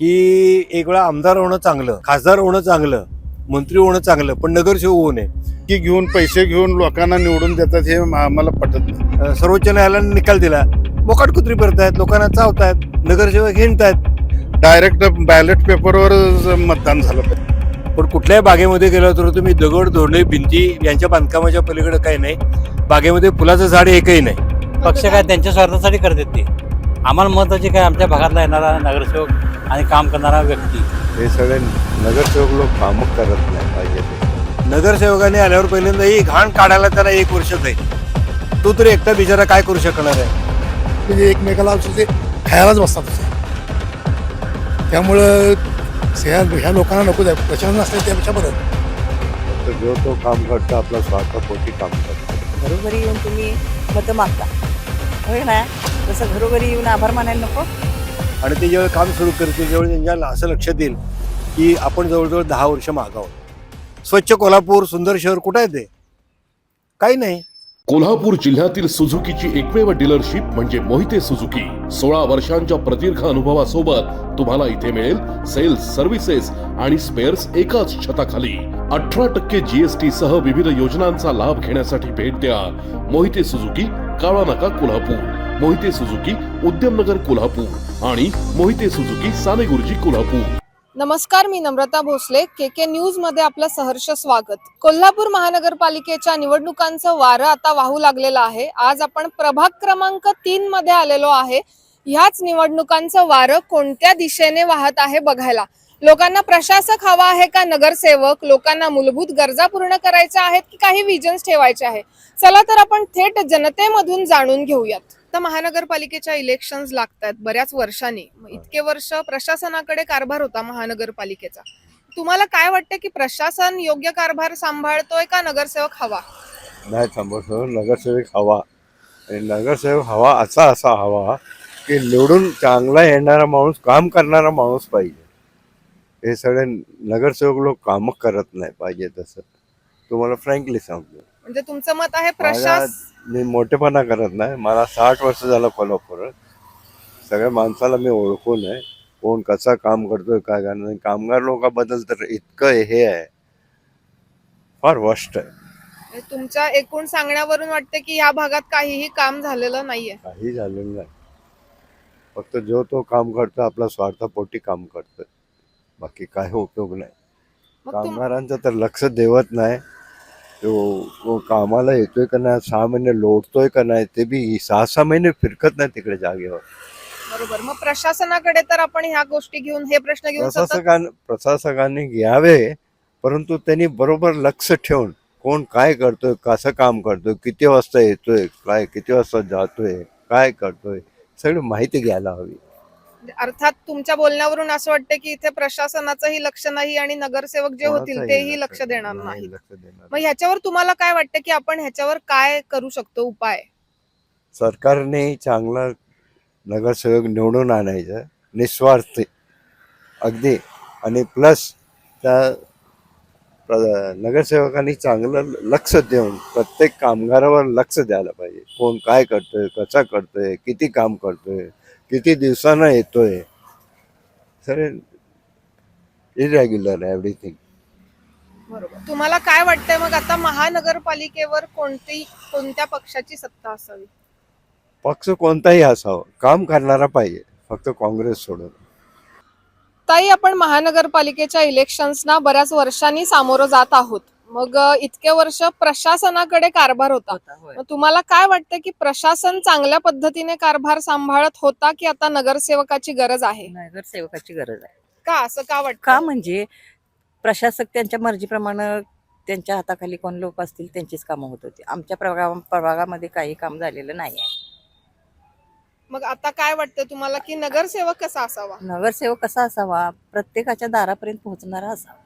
की एक वेळा आमदार होणं चांगलं, खासदार होणं चांगलं, मंत्री होणं चांगलं, पण नगरसेवक होऊ नये. की घेऊन पैसे घेऊन लोकांना निवडून देतात हे आम्हाला पटत नाही. सर्वोच्च न्यायालयाने निकाल दिला, बोकाट कुत्री करतायत, लोकांना चावतायत, नगरसेवक हिंडतायत. डायरेक्ट बॅलेट पेपरवर मतदान झालं पाहिजे. पण कुठल्याही बागेमध्ये गेलं तर तुम्ही दगड, धोरणे, भिंती यांच्या बांधकामाच्या पलीकडे काही नाही. बागेमध्ये फुलाचं झाड एकही नाही. पक्ष काय त्यांच्या स्वार्थासाठी करतात ते. आम्हाला महत्वाचे काय आमच्या भागातला येणारा नगरसेवक आणि काम करणारा व्यक्ती. हे सगळे नगरसेवक लोक कामं करत नाही पाहिजे. नगरसेवकाने आल्यावर पहिल्यांदा ही घाण काढायला त्याला 1 वर्ष जाईल. तो तरी एकटा बिचारा काय करू शकणार आहे? म्हणजे एकमेकाला ते खायलाच बसतात तसे. त्यामुळं ह्या लोकांना नको द्या, प्रशासन असते त्यापेक्षा बरं. तर जो तो काम करतो आपला स्वार्थापोटी काम करतो. घरोघरी येऊन तुम्ही मतं मागता, होय ना? तसं घरोघरी येऊन आभार मानायला नको. आणि ते जेव्हा काम सुरू करतील त्यावेळी त्यांच्या असं लक्षात येईल की आपण जवळजवळ 10 वर्ष मागावं. स्वच्छ कोल्हापूर, सुंदर शहर कुठं आहे ते? काही नाही. कोल्हापूर जिल्ह्यातील सुझुकीची एकमेव डीलरशिप म्हणजे मोहिते सुझुकी. 16 वर्षांच्या प्रदीर्घ अनुभवासोबत तुम्हाला इथे मिळेल सेल्स, सर्व्हिसेस आणि स्पेअर्स एकाच छताखाली. 18% GST सह विविध योजनांचा लाभ घेण्यासाठी भेट द्या. मोहिते सुझुकी, काळा नाका, कोल्हापूर. मोहिते सुझुकी, उद्यमनगर, कोल्हापूर आणि मोहिते सुझुकी, सानेगुरुजी, कोल्हापूर. नमस्कार, मी नम्रता भोसले. के न्यूज मध्ये आपलं सहर्ष स्वागत. कोल्हापूर महानगरपालिकेच्या निवडणुकांचं वारं आता वाहू लागलेलं आहे. आज आपण प्रभाग क्रमांक 3 मध्ये आलेलो आहे. ह्याच निवडणुकांचं वारं कोणत्या दिशेने वाहत आहे बघायला. लोकांना प्रशासक हवा आहे का नगरसेवक? लोकांना मूलभूत गरजा पूर्ण करायच्या आहेत की काही विजन्स ठेवायचे आहे? चला तर आपण थेट जनतेमधून जाणून घेऊयात. तर महानगरपालिकेच्या इलेक्शन्स लागतात बऱ्याच वर्षांनी. इतके वर्ष प्रशासनाकडे कारभार होता महानगरपालिकेचा. तुम्हाला काय वाटतं की प्रशासन योग्य कारभार सांभाळतोय का नगरसेवक हवा? नाही थांबवतो, नगरसेवक हवा. आणि नगरसेवक हवा असा हवा की निवडून चांगला येणारा माणूस, काम करणारा माणूस पाहिजे. हे सगळे नगरसेवक लोक कामं करत नाही पाहिजे. तसं तुम्हाला फ्रँकली सांगतो. म्हणजे तुमचं मत आहे प्रशासन. मी मोठेपणा करत नाही. मला 60 वर्ष झालं कोल्हापूरात. सगळ्या माणसाला मी ओळखून आहे, कोण कसं काम करतोय, काय करणार. कामगार लोकांबद्दल तर इतकं हे आहे, फार वर्स्ट आहे. तुमच्या एकूण सांगण्यावरून वाटतं की या भागात काहीही काम झालेलं नाहीये. काही झालेलं नाही. फक्त जो तो काम करतो आपला स्वार्थापोटी काम करतोय, बाकी काही उपयोग नाही. मग कामगारांचं तर लक्ष देवत नाही. तो कामाला येतोय का नाही, 6 महिने लोटतोय का नाही, ते बी 6 महिने फिरकत नाही तिकडे जागेवर. बरोबर. मग प्रशासनाकडे तर आपण ह्या गोष्टी घेऊन, हे प्रश्न घेऊन प्रशासकांनी घ्यावे, परंतु त्यांनी बरोबर लक्ष ठेवून कोण काय करतोय, कसं काम करतोय, किती वाजता येतोय, काय किती वाजता जातोय, काय करतोय, सगळी माहिती घ्यायला हवी. अर्थात तुमच्या बोलण्यावरून असं वाटतं की इथे प्रशासनाचंही लक्ष नाही आणि नगरसेवक जे होतील तेही लक्ष देणार नाही. मग ह्याच्यावर तुम्हाला काय वाटतं की आपण ह्याच्यावर काय करू शकतो उपाय? सरकारने चांगला नगरसेवक निवडून आणायचं, निस्वार्थ अगदी. आणि प्लस त्या नगरसेवकांनी चांगलं लक्ष देऊन प्रत्येक कामगारावर लक्ष द्यायला पाहिजे. कोण काय करतोय, कसा करतोय, किती काम करतोय, किती दिवसानं येतोय. Sir irregular everything. बरोबर. तुम्हाला काय वाटतंय मग आता महानगरपालिकेवर कोणत्या पक्षाची सत्ता असावी? पक्ष कोणताही असावं, काम करणारा पाहिजे, फक्त काँग्रेस सोडून. ताई, आपण महानगरपालिकेच्या इलेक्शन्सना बऱ्याच वर्षांनी सामोरं जात आहोत. मग इतके वर्ष प्रशासनाकडे कारभार होता. मग तुम्हाला काय वाटतं की प्रशासन चांगल्या पद्धतीने कारभार सांभाळत होता की आता नगरसेवकाची गरज आहे? नगरसेवकाची गरज आहे. का असं का वाटतं? का म्हणजे प्रशासक त्यांच्या मर्जीप्रमाणे त्यांच्या हाताखाली कोण लोक असतील त्यांचीच कामं होत होती. आमच्या प्रभागामध्ये काही काम झालेलं नाही आहे. मग आता काय वाटतं तुम्हाला की नगरसेवक कसा असावा? नगरसेवक कसा असावा? प्रत्येकाच्या दारापर्यंत पोहोचणारा असावा.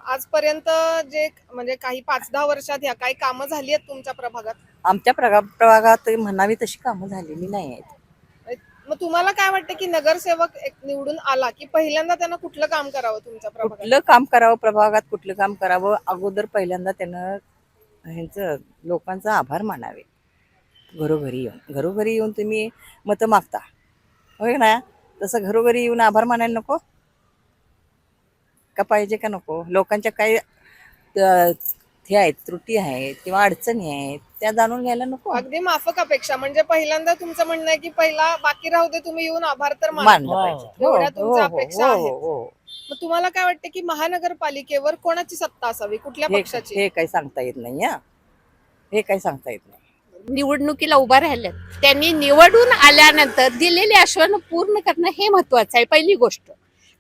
आजपर्यंत जे म्हणजे काही 5-10 वर्षात ह्या काही कामं झाली आहेत तुमच्या प्रभागात? आमच्या प्रभागात म्हणावी तशी कामं झालेली नाही आहेत. मग तुम्हाला काय वाटतं की नगरसेवक निवडून आला की पहिल्यांदा त्यांना कुठलं काम करावं तुमच्या प्रभागात? कुठलं काम करावं प्रभागात, कुठलं काम करावं, अगोदर पहिल्यांदा त्यानं ह्यांचं लोकांचा आभार मानावे. घरोघरी येऊन तुम्ही मतं मागता, होय ना? तसं घरोघरी येऊन आभार मानायला नको. का पाहिजे का नको, लोकांच्या काही हे आहेत, त्रुटी आहेत किंवा अडचणी आहेत त्या जाणून घ्यायला नको. अगदी माफक अपेक्षा. म्हणजे पहिल्यांदा तुमचं म्हणणं आहे की पहिला बाकी राहू दे, तुम्ही येऊन आभार तर माना. मानलं पाहिजे. एवढ्या तुमच्या अपेक्षा हो, आहेत. हो, हो. मग तुम्हाला काय वाटतं की महानगरपालिकेवर कोणाची सत्ता असावी, कुठल्या पक्षाची? हे काही सांगता येत नाही. हे काही सांगता येत नाही. निवडणुकीला उभा राहिल्यात, त्यांनी निवडून आल्यानंतर दिलेले आश्वासन पूर्ण करणं हे महत्वाचं आहे, पहिली गोष्ट.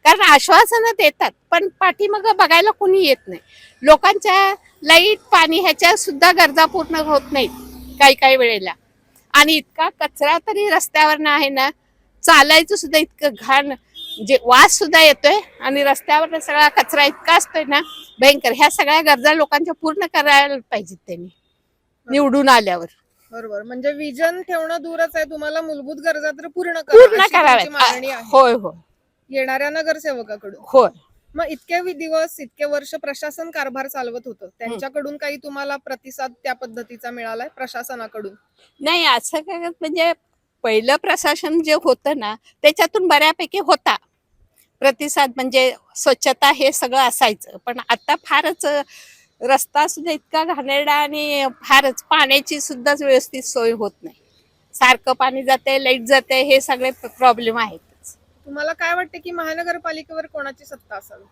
कारण आश्वासनं देतात पण पाठीमाग बघायला कोणी येत नाही. लोकांच्या लाईट पाणी ह्याच्या सुद्धा गरजा पूर्ण होत नाहीत काही काही वेळेला. आणि इतका कचरा तरी रस्त्यावर आहे ना, चालायचं सुद्धा इतकं घाण, जे वास सुद्धा येतोय आणि रस्त्यावर सगळा कचरा इतका असतोय ना भयंकर. ह्या सगळ्या गरजा लोकांच्या पूर्ण करायला पाहिजेत त्यांनी निवडून आल्यावर. बरोबर. म्हणजे विजन ठेवणं दूरच आहे, तुम्हाला मूलभूत गरजा तर पूर्ण पूर्ण अशी तुमची मागणी कराव्यात. आहे होय होय येणाऱ्या नगरसेवकाकडून. होय. मग इतके दिवस इतके वर्ष प्रशासन कारभार चालवत होतं, त्यांच्याकडून काही तुम्हाला प्रतिसाद त्या पद्धतीचा मिळालाय प्रशासनाकडून? नाही, असं काय म्हणजे पहिलं प्रशासन जे होतं ना त्याच्यातून बऱ्यापैकी होता प्रतिसाद, म्हणजे स्वच्छता हे सगळं असायचं. पण आता फारच रस्ता सुद्धा इतका घाणेरडा आणि फारच पाण्याची सुद्धा व्यवस्थित सोय होत नाही. सारखं पाणी जाते, लाईट जाते, हे सगळे प्रॉब्लेम आहेत. तुम्हाला काय वाटतं की महानगरपालिकेवर कोणाची सत्ता असावी?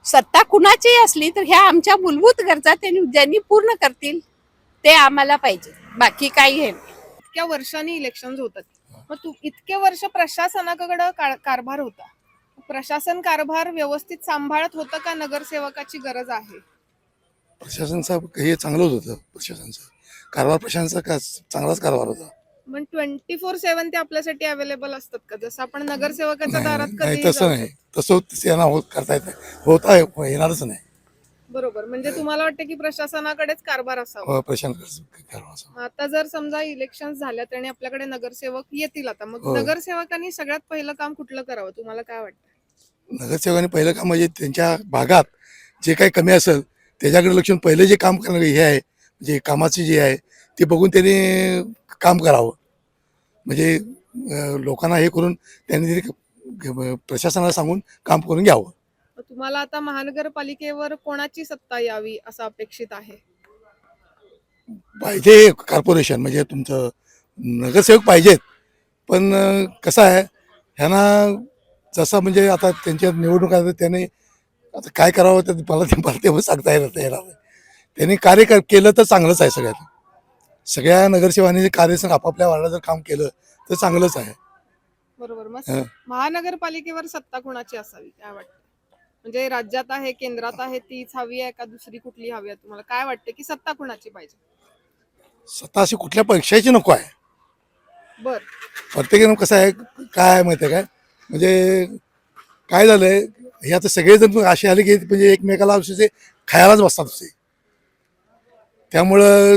सत्ता कुणाची असली तर ह्या आमच्या मूलभूत गरजा त्यांनी ज्यांनी पूर्ण करतील ते आम्हाला पाहिजे, बाकी काही हे नाही. इतक्या वर्षांनी इलेक्शन होतात, मग इतके वर्ष प्रशासनाकडे कारभार होता, प्रशासन कारभार व्यवस्थित सांभाळत होतं का नगरसेवकाची गरज आहे? प्रशासनचं हे चांगलंच होतं. प्रशासनचं कारभार प्रशासनाचा चांगलाच कारभार होता. पण 24/7 ते आपल्यासाठी अवेलेबल असतात का, जसं आपण नगरसेवकाच्या दारात नाही कधी? तसं नाही, तसं त्यांना करता येत नाही, होता येणारच नाही. बरोबर. म्हणजे तुम्हाला वाटतं की प्रशासनाकडेच कारभार असावा? प्रशासन आता जर समजा इलेक्शन झाल्यात आणि आपल्याकडे नगरसेवक येतील, आता मग हो. नगरसेवकांनी सगळ्यात पहिलं काम कुठलं करावं, तुम्हाला काय वाटतं? नगरसेवकांनी पहिलं काम म्हणजे त्यांच्या भागात जे काही कमी असेल त्याच्याकडे लक्ष देऊन पहिलं जे काम करणं हे आहे, म्हणजे कामाचे जे आहे ते बघून त्यांनी काम करावं. म्हणजे लोकांना हे करून त्यांनी प्रशासनाला सांगून काम करून घ्यावं. तुम्हाला आता महानगरपालिकेवर कोणाची सत्ता यावी असं अपेक्षित आहे? पाहिजे कॉर्पोरेशन, म्हणजे तुमचं नगरसेवक पाहिजेत. पण कसं आहे, ह्यांना जसं म्हणजे आता त्यांच्या निवडणुका त्याने आता काय करावं ते मला ते सांगता येणार नाही. त्यांनी कार्य केलं तर चांगलंच आहे. सगळ्या नगरसेवकांनी कार्य आपापल्या वार्डात जर काम केलं तर चांगलंच आहे. बरोबर. मग महानगरपालिकेवर सत्ता कोणाची असावी काय वाटतं? म्हणजे राज्यात आहे, केंद्रात आहे, तीच हवी आहे का दुसरी कुठली हवी आहे? तुम्हाला काय वाटतं की सत्ता कोणाची पाहिजे? सत्ता अशी कुठल्या पक्षाची नको आहे. बर. प्रत्येकानं कसं आहे, काय माहिती आहे काय, म्हणजे काय झालंय, हे आता सगळेजण असे आले की म्हणजे एकमेकाला असे खायलाच बसतात असे. त्यामुळं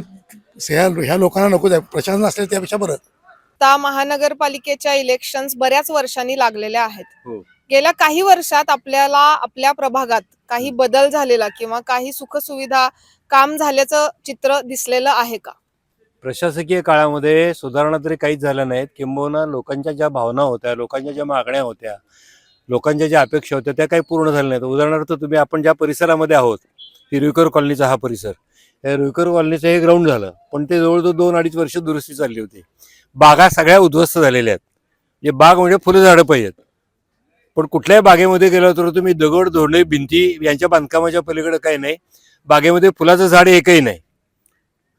ह्या लोकांना नको आहे. प्रशासन असले त्यापेक्षा बरं. आता महानगरपालिकेच्या इलेक्शन्स बऱ्याच वर्षांनी लागलेल्या आहेत. हो. गेल्या काही वर्षात आपल्याला आपल्या प्रभागात काही बदल झालेला किंवा काही सुखसुविधा काम झाल्याचं चित्र दिसलेलं आहे का? प्रशासकीय काळामध्ये सुधारणा तरी काहीच झाल्या नाहीत. किंबहुना लोकांच्या ज्या भावना होत्या, लोकांच्या ज्या मागण्या होत्या, लोकांच्या ज्या अपेक्षा होत्या त्या काही पूर्ण झाल्या नाहीत. उदाहरणार्थ आपण ज्या परिसरामध्ये आहोत, ही रुईकर कॉलनीचा हा परिसर, या रुईकर कॉलनीचं हे ग्राउंड झालं, पण ते जवळजवळ 2-2.5 वर्ष दुरुस्ती चालली होती. बागा सगळ्या उद्ध्वस्त झालेल्या आहेत. जे बाग म्हणजे फुलं झाडं पाहिजेत, पण कुठल्याही बागेमध्ये गेलो तर तुम्ही दगड, धोरणे, भिंती यांच्या बांधकामाच्या पलीकडे काही नाही. बागेमध्ये फुलाचं झाड एकही नाही.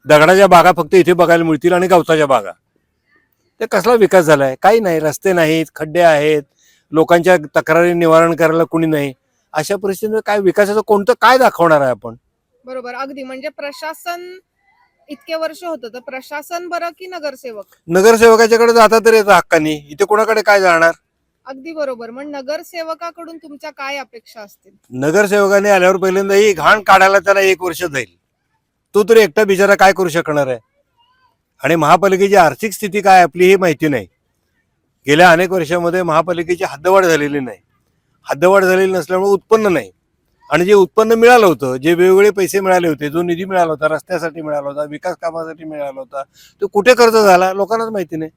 दगडाच्या बागा फक्त इथे बघायला मिळतील आणि गवताच्या बागा. ते कसला विकास झालाय? काही नाही. रस्ते नाहीत, खड्डे आहेत, लोकांच्या तक्रारी निवारण करायला कुणी नाही. अशा परिस्थितीत काय विकासाचं कोणतं काय दाखवणार आहे आपण? बरोबर. अगदी. म्हणजे प्रशासन इतके वर्ष होतं तर प्रशासन बरं की नगरसेवक? नगरसेवकाच्याकडे जाता तरी येतं हक्कानी, इथे कोणाकडे काय जाणार? अगदी बरोबर. मग नगरसेवकाकडून तुमच्या काय अपेक्षा असतील? नगरसेवकाने आल्यावर पहिल्यांदा ही घाण काढायला त्याला 1 वर्ष जाईल. तो तरी एकटा बिचारा काय करू शकणार आहे? आणि महापालिकेची आर्थिक स्थिती काय आपली ही माहिती नाही. गेल्या अनेक वर्षामध्ये महापालिकेची हद्दवाढ झालेली नाही. हद्दवाढ झालेली नसल्यामुळे उत्पन्न नाही. आणि जे उत्पन्न मिळालं होतं, जे वेगवेगळे पैसे मिळाले होते, जो निधी मिळाला होता, रस्त्यासाठी मिळाला होता, विकास कामासाठी मिळाला होता, तो कुठे खर्च झाला लोकांनाच माहिती नाही.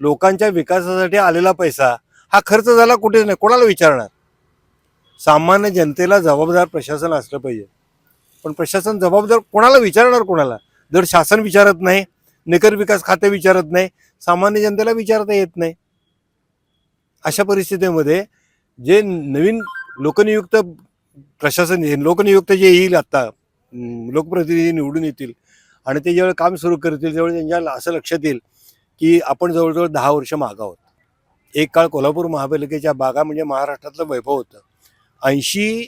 लोकांच्या विकासासाठी आलेला पैसा हा खर्च झाला कुठेच नाही. कोणाला विचारणार? सामान्य जनतेला जबाबदार प्रशासन असलं पाहिजे. पण प्रशासन जबाबदार कोणाला विचारणार, कोणाला? जर शासन विचारत नाही, नगर विकास खाते विचारत नाही, सामान्य जनतेला विचारता येत नाही. अशा परिस्थितीमध्ये जे नवीन लोकनियुक्त प्रशासन, लोकनियुक्त जे येईल आता, लोकप्रतिनिधी निवडून येतील आणि ते ज्यावेळी काम सुरू करतील त्यावेळी त्यांच्या असं लक्षात येईल की आपण जवळजवळ 10 वर्ष मागे आहोत. एक काळ कोल्हापूर महापालिकेच्या बागा म्हणजे महाराष्ट्रातलं वैभव होतं. 80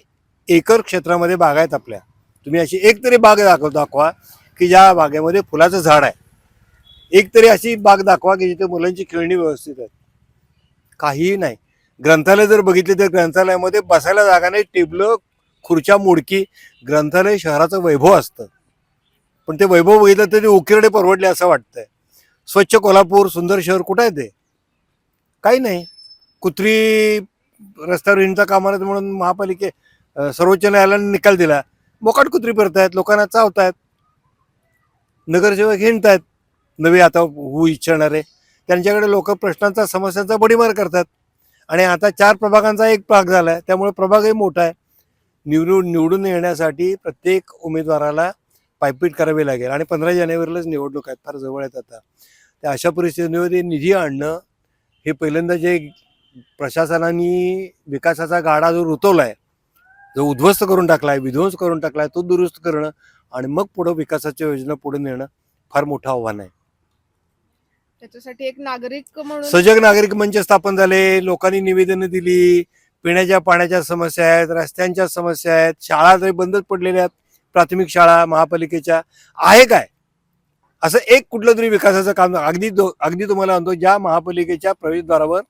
एकर क्षेत्रामध्ये बागा आहेत आपल्या. तुम्ही अशी एक तरी बाग दाखवा की ज्या बागेमध्ये फुलाचं झाड आहे. एक तरी अशी बाग दाखवा की जिथे मुलांची खेळणी व्यवस्थित आहेत. काहीही नाही. ग्रंथालय जर बघितले तर ग्रंथालयामध्ये बसायला जागा नाही, टेबलं खुर्च्या मोडकी. ग्रंथालय शहराचं वैभव असतं, पण ते वैभव बघितलं तर ते उकिरडे परवडले असं वाटतंय. स्वच्छ कोल्हापूर सुंदर शहर कुठं आहे? ते काही नाही. कुत्री रस्त्यावर हिंडता कामा नये म्हणून सर्वोच्च न्यायालयाने निकाल दिला. मोकाट कुत्री फिरतायत, लोकांना चावतायत, नगरसेवक हिंडतायत नवे आता होऊ इच्छिणारे. त्यांच्याकडे लोक प्रश्नांचा समस्यांचा बडीमार करतात. आणि आता 4 प्रभागांचा एक भाग झाला आहे, त्यामुळे प्रभागही मोठा आहे. निवडून येण्यासाठी प्रत्येक उमेदवाराला पायपीट करावी लागेल. आणि 15 जानेवारीलाच निवडणूक आहेत, फार जवळ आहेत आता. त्या अशा परिस्थितीमध्ये निधी आणणं हे पहिल्यांदा जे प्रशासनाने विकासाचा गाडा जो रुतवला आहे, जो उद्ध्वस्त करून टाकला आहे, विध्वंस करून टाकला आहे, तो दुरुस्त करणं आणि मग पुढं विकासाच्या योजना पुढे नेणं फार मोठं आव्हान आहे. त्याच्यासाठी एक नागरिक म्हणून सजग नागरिक मंच स्थापन झाले. लोकांनी निवेदनं दिली. पिण्याच्या पाण्याच्या समस्या आहेत, रस्त्यांच्या समस्या आहेत, शाळा तरी बंदच पडलेल्या आहेत. प्राथमिक शाळा महापालिकेच्या आहे काय असं एक कुठलं तरी विकासाचं काम? अगदी तुम्हाला म्हणतो, ज्या महापालिकेच्या प्रवेशद्वारावर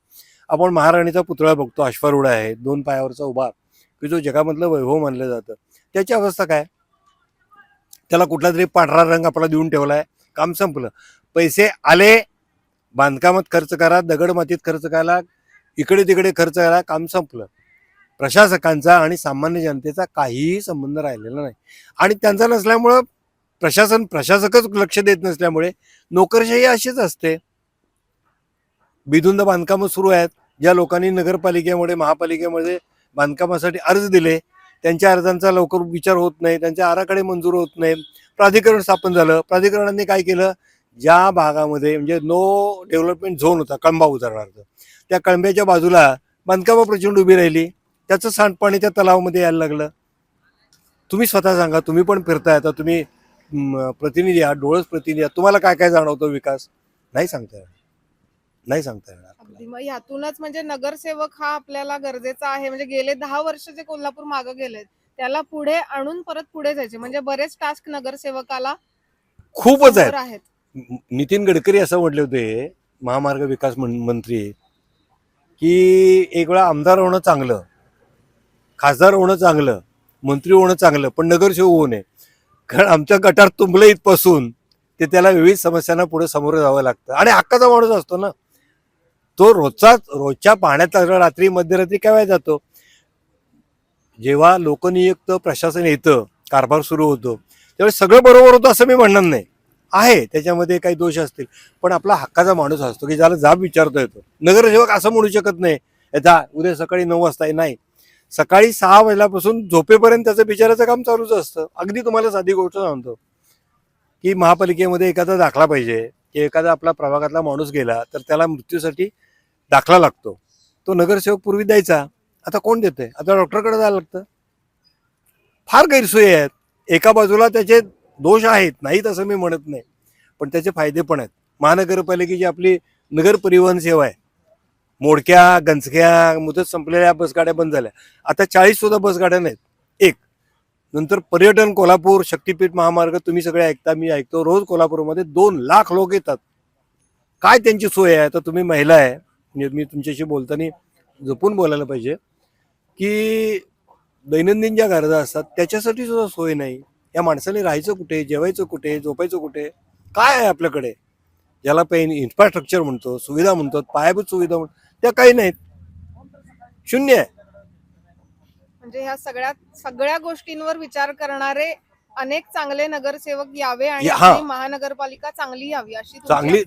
आपण महाराणीचा पुतळा बघतो, अश्वारूढ आहे, 2 पायावरचा उभा, की जो जगामधलं वैभव मानलं जातं, त्याची अवस्था काय? त्याला कुठला तरी पांढरा रंग आपला देऊन ठेवलाय, काम संपलं. पैसे आले, बांधकामात खर्च करा, दगड मातीत खर्च करा, इकडे तिकडे खर्च करा, काम संपलं. प्रशासकांचा आणि सामान्य जनतेचा काहीही संबंध राहिलेला नाही. आणि त्यांचा नसल्यामुळं प्रशासकच लक्ष देत नसल्यामुळे नोकरशाही अशीच असते. बिधुंद बांधकामं सुरू आहेत. ज्या लोकांनी नगरपालिकेमध्ये महापालिकेमध्ये बांधकामासाठी अर्ज दिले, त्यांच्या अर्जांचा लवकर विचार होत नाही, त्यांचे आराखडे मंजूर होत नाही. प्राधिकरण स्थापन झालं. प्राधिकरणाने काय केलं? ज्या भागामध्ये म्हणजे नो डेव्हलपमेंट झोन होता, कळंबा उदाहरणार्थ, त्या कळंब्याच्या बाजूला बांधकामं प्रचंड उभी राहिली. त्याचं सांडपाणी त्या तलावामध्ये यायला लागलं. तुम्ही स्वतः सांगा, तुम्ही पण फिरताय, आता तुम्ही प्रतिनिधी आहात, डोळस प्रतिनिधी आहात, तुम्हाला काय काय जाणवतो विकास? नाही सांगता येणार, नाही सांगता येणार. अगदी. मग ह्यातूनच म्हणजे नगरसेवक हा आपल्याला गरजेचा आहे. म्हणजे गेले 10 वर्ष जे कोल्हापूर मागे गेलेत त्याला पुढे आणून परत पुढे जायचे. म्हणजे बरेच टास्क नगरसेवकाला खूपच समोर आहेत. आहेत. नितीन गडकरी असं म्हटले होते, महामार्ग विकास मंत्री, की एक वेळा आमदार होणं चांगलं, खासदार होणं चांगलं, मंत्री होणं चांगलं, पण नगरसेवक होऊ नये. कारण आमच्या गटार तुंबलं इथपासून ते त्याला विविध समस्यांना पुढे सामोरं जावं लागतं. आणि हक्काचा माणूस असतो ना तो, रोजच्या पाण्यात रात्री मध्यरात्री काय जातो. जेव्हा लोकनियुक्त प्रशासन येतं, कारभार सुरू होतो, त्यावेळी सगळं बरोबर होतं असं मी म्हणणार नाही. आहे त्याच्यामध्ये काही दोष असतील, पण आपला हक्काचा माणूस असतो की ज्याला जाब विचारता येतो. नगरसेवक असं म्हणू शकत नाही, जा उद्या सकाळी 9 वाजता. नाही, सकाळी 6 वाजल्यापासून झोपेपर्यंत त्याचं विचाराचं काम चालूच असतं. अगदी तुम्हाला साधी गोष्ट सांगतो की महापालिकेमध्ये एखादा दाखला पाहिजे, की एखादा आपला प्रभागातला माणूस गेला तर त्याला मृत्यूसाठी दाखला लागतो. तो नगरसेवक पूर्वी द्यायचा, आता कोण देतंय? आता डॉक्टरकडे जायला लागतं. फार गैरसोयी आहेत. एका बाजूला त्याचे दोष आहेत, नाहीत असं मी म्हणत नाही, पण त्याचे फायदे पण आहेत. महानगरपालिकेची आपली नगर परिवहन सेवा आहे. मोडक्या, गंजक्या, मुदत संपलेल्या बसगाड्या बंद झाल्या. आता 40 सुद्धा बसगाड्या नाहीत. एक नंतर पर्यटन, कोल्हापूर शक्तीपीठ महामार्ग तुम्ही सगळे ऐकता, मी ऐकतो. रोज कोल्हापूरमध्ये 2 लाख लोक येतात. काय त्यांची सोय आहे? आता तुम्ही महिला आहे, मी तुमच्याशी बोलताना जपून बोलायला पाहिजे की दैनंदिन ज्या गरजा असतात त्याच्यासाठी सुद्धा सोय नाही. या माणसाने राहायचं कुठे, जेवायचं कुठे, झोपायचं कुठे, काय आहे आपल्याकडे? ज्याला आपण इन्फ्रास्ट्रक्चर म्हणतो, सुविधा म्हणतो, पायाभूत सुविधा म्हणतो, त्या काही नाहीत, शून्य आहे. म्हणजे ह्या सगळ्या गोष्टींवर विचार करणारे अनेक चांगले नगरसेवक यावे आणि आपली महानगरपालिका चांगली यावी अशी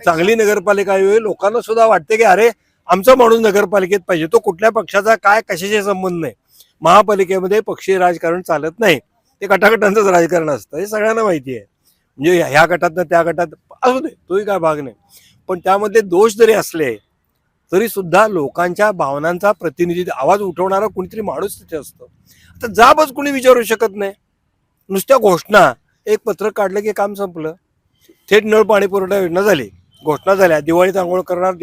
चांगली नगरपालिका यावी. लोकांना सुद्धा वाटते की अरे आमचा माणूस नगरपालिकेत पाहिजे. तो कुठल्या पक्षाचा काय कशाशी संबंध नाही. महापालिकेमध्ये पक्षीय राजकारण चालत नाही, ते गटागटांचंच राजकारण असतं, हे सगळ्यांना माहिती आहे. म्हणजे ह्या गटातनं त्या गटात असू दे, तोही काय भाग नाही, पण त्यामध्ये दोष जरी असले तरी सुद्धा लोकांच्या भावनांचा प्रतिनिधी आवाज उठवणारा कोणीतरी माणूस तिथे असतो. आता जाबच कोणी विचारू शकत नाही. नुसत्या घोषणा, एक पत्रक काढलं की काम संपलं. थेट नळ पाणी पुरवठा योजना झाली, घोषणा झाल्या, दिवाळीत आंघोळ करणार,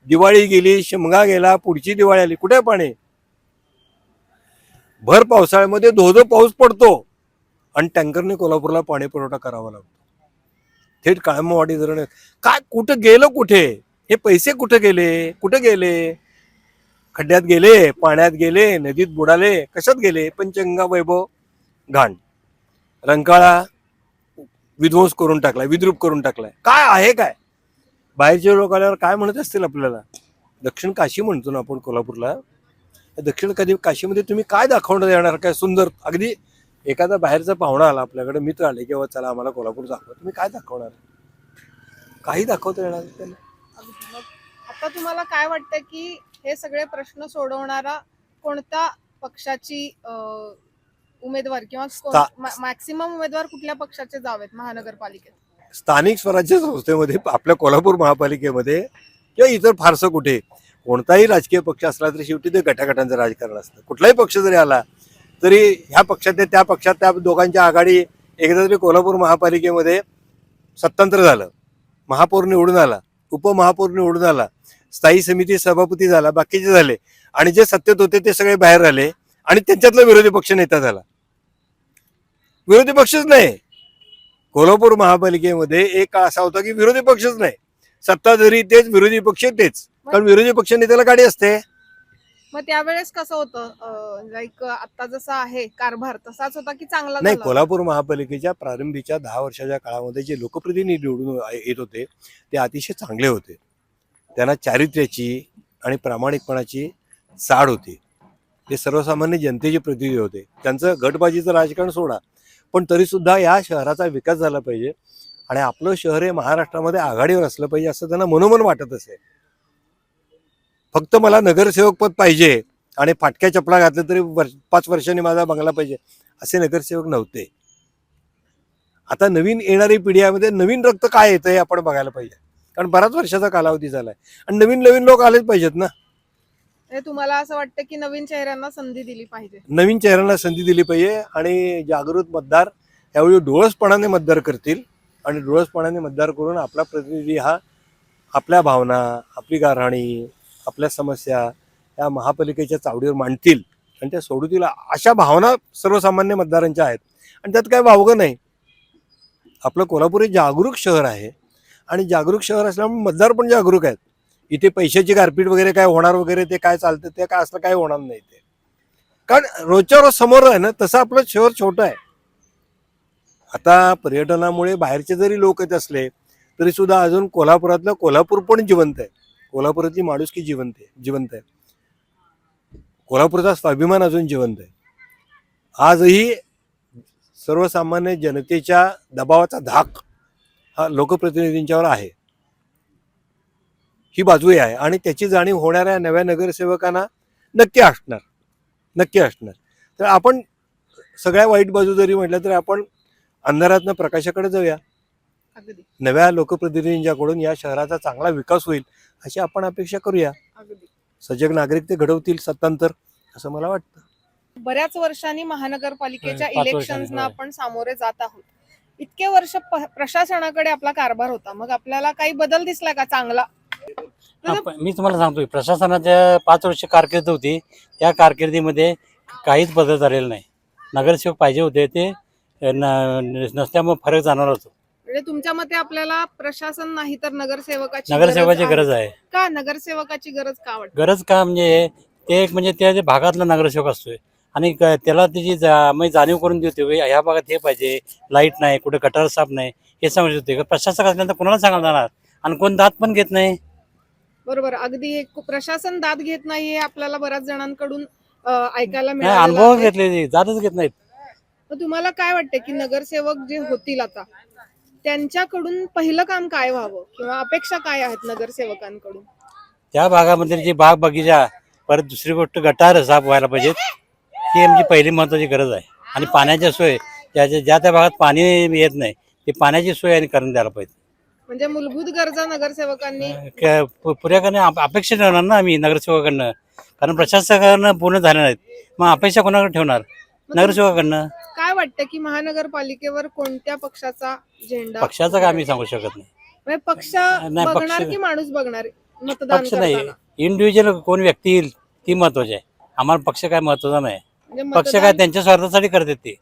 दिवाळी गेली, शिमगा गेला, पुढची दिवाळी आली, कुठे पाणी? भर पावसाळ्यामध्ये धो पाऊस पडतो आणि टँकरने कोल्हापूरला पाणी पुरवठा करावा लागतो. थेट काळमवाडी धरण काय, कुठं गेलं, कुठे हे पैसे कुठे गेले? खड्ड्यात गेले, पाण्यात गेले, नदीत बुडाले, कशात गेले? पंचगंगा वैभव घाण, रंकाळा विध्वंस करून टाकलाय, विद्रूप करून टाकलाय. काय आहे काय? बाहेरचे लोक आल्यावर काय म्हणत असतील आपल्याला? दक्षिण काशी म्हणतो ना आपण कोल्हापूरला. दक्षिण काशीमध्ये तुम्ही काय दाखवण्यात येणार? काय सुंदर, अगदी एखादा बाहेरचा पाहुणा आला आपल्याकडे, मित्र आले किंवा चला आम्हाला कोल्हापूर दाखवा, तुम्ही काय दाखवणार? काही दाखवता येणार त्याला. आता तुम्हाला काय वाटतं की हे सगळे प्रश्न सोडवणारा कोणत्या पक्षाची उमेदवार किंवा मॅक्सिमम उमेदवार कुठल्या पक्षाचे जावेत महानगरपालिकेत? स्थानिक स्वराज्य संस्थेमध्ये, आपल्या कोल्हापूर महापालिकेमध्ये किंवा इतर फारसं कुठे कोणताही राजकीय पक्ष असला तरी शेवटी ते गटागटांचं राजकारण असतं. कुठलाही पक्ष जरी आला तरी ह्या पक्षात त्या पक्षात, त्या दोघांच्या आघाडी, एकदा तरी कोल्हापूर महापालिकेमध्ये सत्तांतर झालं, महापौर निवडून आला, उपमहापौर निवडून आला, स्थायी समिती सभापती झाला, बाकीचे झाले, आणि जे सत्तेत होते ते सगळे बाहेर राहिले आणि त्यांच्यातला विरोधी पक्ष नेता झाला. विरोधी पक्षच नाही कोल्हापूर महापालिकेमध्ये. एक काळ असा होता की विरोधी पक्षच नाही, सत्ताधारी तेच, विरोधी पक्ष तेच, कारण विरोधी पक्ष नेत्याला गाडी असते. मग त्यावेळेस कसं होतं, लाईक आता जसा आहे कारभार तसाच होता की चांगला नाही? झाला? कोल्हापूर महापालिकेच्या प्रारंभीच्या 10 वर्षाच्या काळामध्ये जे लोकप्रतिनिधी निवडून येत होते ते अतिशय चांगले होते. त्यांना चारित्र्याची आणि प्रामाणिकपणाची चाड होती. ते सर्वसामान्य जनतेचे प्रतिनिधी होते. त्यांचं गटबाजीचं राजकारण सोडा, पण तरी सुद्धा या शहराचा विकास झाला पाहिजे आणि आपलं शहर हे महाराष्ट्रामध्ये आघाडीवर असलं पाहिजे असं त्यांना मनोमन वाटत असेल. फक्त मला नगरसेवक पद पाहिजे आणि फाटक्या चपला घातल्या तरी 5 वर्षांनी माझा बंगला पाहिजे असे नगरसेवक नव्हते. आता नवीन येणारी पिढीमध्ये नवीन रक्त काय येतं हे आपण बघायला पाहिजे, कारण बराच वर्षाचा कालावधी झालाय आणि नवीन नवीन लोक आलेच पाहिजेत ना. तुम्हाला असं वाटतं की नवीन चेहऱ्यांना संधी दिली पाहिजे? नवीन चेहऱ्यांना संधी दिली पाहिजे आणि जागृत मतदार यावेळी डोळसपणाने मतदार करतील आणि डोळसपणाने मतदार करून आपला प्रतिनिधी हा आपल्या भावना, आपली गाऱ्हाणी, आपल्या समस्या या महापालिकेच्या चावडीवर मांडतील आणि त्या सोडूतील, अशा भावना सर्वसामान्य मतदारांच्या आहेत. आणि त्यात काय वावगं नाही. आपलं कोल्हापूर हे जागरूक शहर आहे आणि जागरूक शहर असल्यामुळे मतदार पण जागरूक आहेत. इथे पैशाची गारपीट वगैरे काय होणार वगैरे ते काय चालतं ते काय असलं काय होणार नाही ते, कारण रोजच्या रोज समोर आहे ना. तसं आपलं शहर छोटं आहे. आता पर्यटनामुळे बाहेरचे जरी लोक येत असले तरी सुद्धा अजून कोल्हापुरातलं कोल्हापूर पण जिवंत आहे. कोल्हापुरातली माणुसकी जिवंत आहे. कोल्हापूरचा स्वाभिमान अजून जिवंत आहे. आजही सर्वसामान्य जनतेच्या दबावाचा धाक हा लोकप्रतिनिधींच्यावर आहे, ही बाजूही आहे आणि त्याची जाणीव होणाऱ्या नव्या नगरसेवकांना नक्की असणार. तर आपण सगळ्या वाईट बाजू जरी म्हटलं तरी आपण अंधारातनं प्रकाशाकडे जाऊया. अगदी नव्या लोकप्रतिनिधींच्याकडून या शहराचा चांगला विकास होईल अशी आपण अपेक्षा करूया. अगदी सजग नागरिक ते घडवतील सत्तांतर, असं मला वाटतं. बऱ्याच वर्षांनी महानगरपालिकेच्या 5 वर्षांनी, इलेक्शन्सना होय. आपण सामोरे जात आहोत. इतके वर्ष प्रशासनाकडे आपला कारभार होता, मग आपल्याला काही बदल दिसला का चांगला? मी तुम्हाला सांगतोय, प्रशासनाच्या 5 वर्ष कारकीर्द होती, त्या कारकिर्दीमध्ये काहीच बदल झालेला नाही. नगरसेवक पाहिजे होते ते नसल्यामुळे फरक जाणवला होतो. म्हणजे तुमच्या मते आपल्याला प्रशासन नाही तर नगरसेवकाची गरज आहे. का नगरसेवकाची गरज का वाटते? गरज का म्हणजे ते एक म्हणजे त्या भागातला नगरसेवक असतोय आणि त्याला त्याची म्हणजे जाणीव करून देते, ह्या भागात हे पाहिजे, लाईट नाही, कुठे गटार साफ नाही, हे समजत होते. प्रशासक असल्यानंतर कोणाला सांगायला जाणार आणि कोण दात पण घेत नाही. बरोबर, अगदी प्रशासन दाद घेत नाही हे आपल्याला बऱ्याच जणांकडून ऐकायला नाही, मिळालं. अनुभव घेतले, दातच घेत नाहीत. तर तुम्हाला काय वाटतं की नगरसेवक जे होतील आता त्यांच्याकडून पहिलं काम काय व्हावं किंवा अपेक्षा काय आहेत नगरसेवकांकडून? त्या भागामध्ये जे बाग बगीचा, परत दुसरी गोष्ट गटार साफ व्हायला पाहिजेत ती आमची पहिली महत्त्वाची गरज आहे. आणि पाण्याची सोय ज्या त्या भागात पाणी येत नाही ते पाण्याची सोय आणि करून द्यायला पाहिजे. म्हणजे मूलभूत गरजा नगरसेवकांनी पुऱ्या करणे अपेक्षा ठेवणार ना आम्ही नगरसेवकांकडनं, कारण प्रशासकांना पूर्ण झाल्या नाहीत. मग अपेक्षा कोणाकडे ठेवणार? नगरसेवकांकडनं. काय वाटतं की महानगरपालिकेवर कोणत्या पक्षाचा झेंडा? पक्षाचं काय आम्ही सांगू शकत नाही. म्हणजे पक्ष नाही, पक्ष- बघणार की माणूस बघणार मतदान पक्ष नाही, करताना? इंडिव्हिज्युअल कोण व्यक्ती येईल ती महत्वाची आहे. आम्हाला पक्ष काय महत्वाचा नाही. म्हणजे पक्ष काय मतदान- त्यांच्या स्वार्थासाठी करतात ते.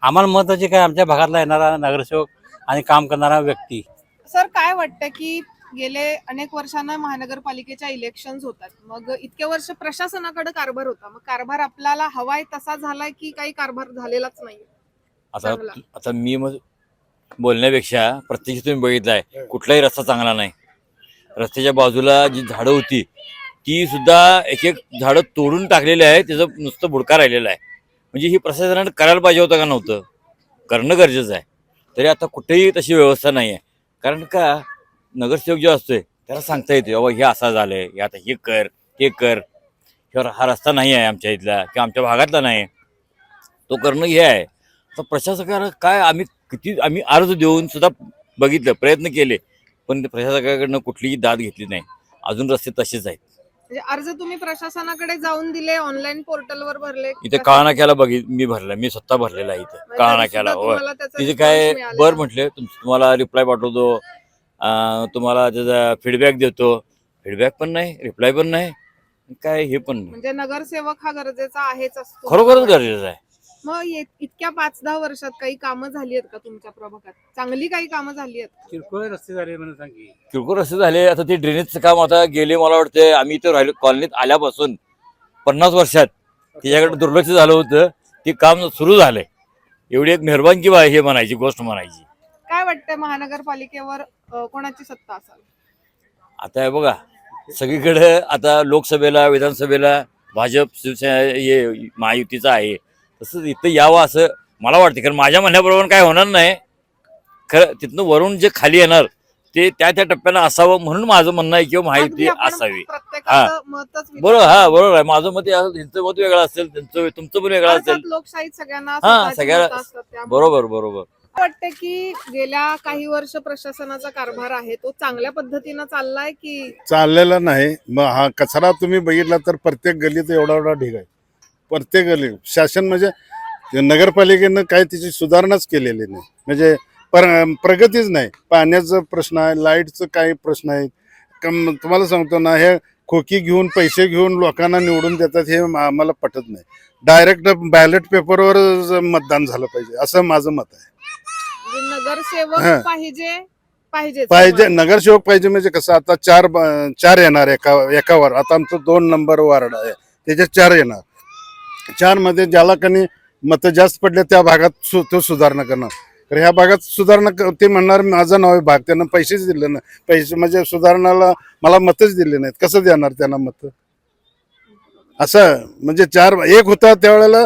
आम्हाला महत्वाचे काय आमच्या भागातला येणारा नगरसेवक आणि काम करणारा व्यक्ती. सर काय वाटतं की गेले अनेक वर्षांना महानगरपालिकेच्या इलेक्शन्स होतात, मग इतके वर्ष प्रशासनाकडे कारभार होता, मग कारभार आपल्याला हवाय तसा झालाय की काही कारभार झालेलाच नाही? चांगला. आता मी मग बोलण्यापेक्षा प्रत्यक्ष तुम्ही बघितलाय कुठलाही रस्ता चांगला नाही. रस्त्याच्या बाजूला जी झाडं होती ती सुद्धा एक एक झाडं तोडून टाकलेली आहे, त्याचं नुसतं बुडका राहिलेला आहे. म्हणजे ही प्रशासनाने करायला पाहिजे होतं का नव्हतं? करणं गरजेचं आहे. तरी आता कुठेही तशी व्यवस्था नाही आहे. कारण का नगरसेवक जो असतोय त्याला सांगता येते बाबा हे असा झालंय, हे आता हे कर ते कर, हा रस्ता नाही आहे आमच्या इथला किंवा आमच्या भागातला नाही, तो करणं हे आहे. तर प्रशासकाला काय आम्ही अर्ज देऊन सुद्धा बघितलं, प्रयत्न केले, पण प्रशासकाकडनं कुठलीही दाद घेतली नाही. अजून रस्ते तसेच आहेत. म्हणजे अर्ज तुम्ही प्रशासनाकडे जाऊन दिले, ऑनलाईन पोर्टलवर भरले? इथे काळनाक्याला मी भरला, मी स्वतः भरलेला आहे इथं काळनाक्याला. तिथे काय बरं म्हटले तुम्हाला रिप्लाय पाठवतो, तुम्हाला त्याचा फीडबॅक देतो. फीडबॅक पण नाही, रिप्लाय पण नाही, काय हे पण नाही. म्हणजे नगरसेवक हा गरजेचा आहेच असतो? खरोखरच गरजेचं आहे. मग इतक्या 5-10 वर्षात काही कामं झाली आहेत का तुमच्या प्रभागात? चांगली काही कामं झाली आहेत? किरकोळ रस्ते झाले म्हणून सांगी. किरकोळ रस्ते झाले. आता ते ड्रेनेजचं काम आता गेले, मला वाटतं आम्ही इथं राहिलो कॉलनीत आल्यापासून 50 वर्षात त्याच्याकडे दुर्लक्ष झालं होतं. ते काम सुरू झालंय. एवढी एक मेहरबानगी हे म्हणायची गोष्ट म्हणायची. काय वाटतं महानगरपालिकेवर कोणाची सत्ता असाल? आता हे बघा सगळीकडे आता लोकसभेला विधानसभेला भाजप शिवसेना हे महायुतीचं आहे, तसंच इथं यावं असं मला वाटतं. कारण माझ्या म्हणण्याबरोबर काय होणार नाही. खरं तिथनं वरून जे खाली येणार ते त्या टप्प्याला असावं म्हणून माझं म्हणणं आहे किंवा महायुती असावी. बरोबर आहे. माझं मत त्यांचं मत वेगळं असेल, तुमचं पण वेगळं असेल. लोकशाहीत सगळ्यांना सगळ्या बरोबर. वाटतं की गेल्या काही वर्ष प्रशासनाचा कारभार आहे तो चांगल्या पद्धतीनं चाललाय की? चाललेला नाही. मग हा कचरा तुम्ही बघितला तर प्रत्येक गल्लीत एवढा एवढा ढीग आहे. प्रत्येक गल्ली शासन म्हणजे नगरपालिकेनं काही त्याची सुधारणाच केलेली नाही. म्हणजे प्रगतीच नाही. पाण्याचा प्रश्न आहे, लाईटचं काही प्रश्न आहे. तुम्हाला सांगतो ना, हे खोकी घेऊन पैसे घेऊन लोकांना निवडून देतात हे आम्हाला पटत नाही. डायरेक्ट बॅलेट पेपरवर मतदान झालं पाहिजे असं माझं मत आहे. नगरसेवक पाहिजे नगरसेवक पाहिजे. म्हणजे कसं आता चार येणार एकावर. आता आमचं 2 नंबर वार्ड आहे, त्याच्यात 4 येणार. 4 मध्ये ज्याला कधी मतं जास्त पडले त्या भागात तो सुधारणा करणार. तर ह्या भागात सुधारणा ते म्हणणार माझा नाव भाग, त्यांना पैसेच दिले ना. पैसे म्हणजे सुधारणाला मला मतच दिले नाहीत, कसं देणार त्यांना मत? असं म्हणजे 1 होता त्यावेळेला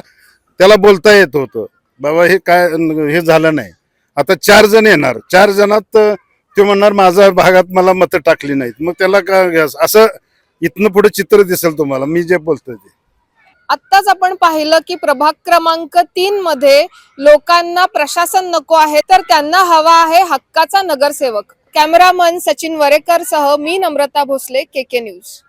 त्याला बोलता येत होतं बाबा हे काय हे झालं नाही. आता 4 जण येणार, 4 जणात ते म्हणणार माझ्या भागात मला मतं टाकली नाहीत. मग त्याला काय असं इथनं पुढे चित्र दिसेल तुम्हाला मी जे बोलतोय ते. आत्ताच आपण पाहिलं की प्रभाग क्रमांक 3 मध्ये लोकांना प्रशासन नको आहे, तर त्यांना हवा आहे हक्काचा नगरसेवक. कॅमेरामन सचिन वरेकर सह मी नम्रता भोसले, KK न्यूज.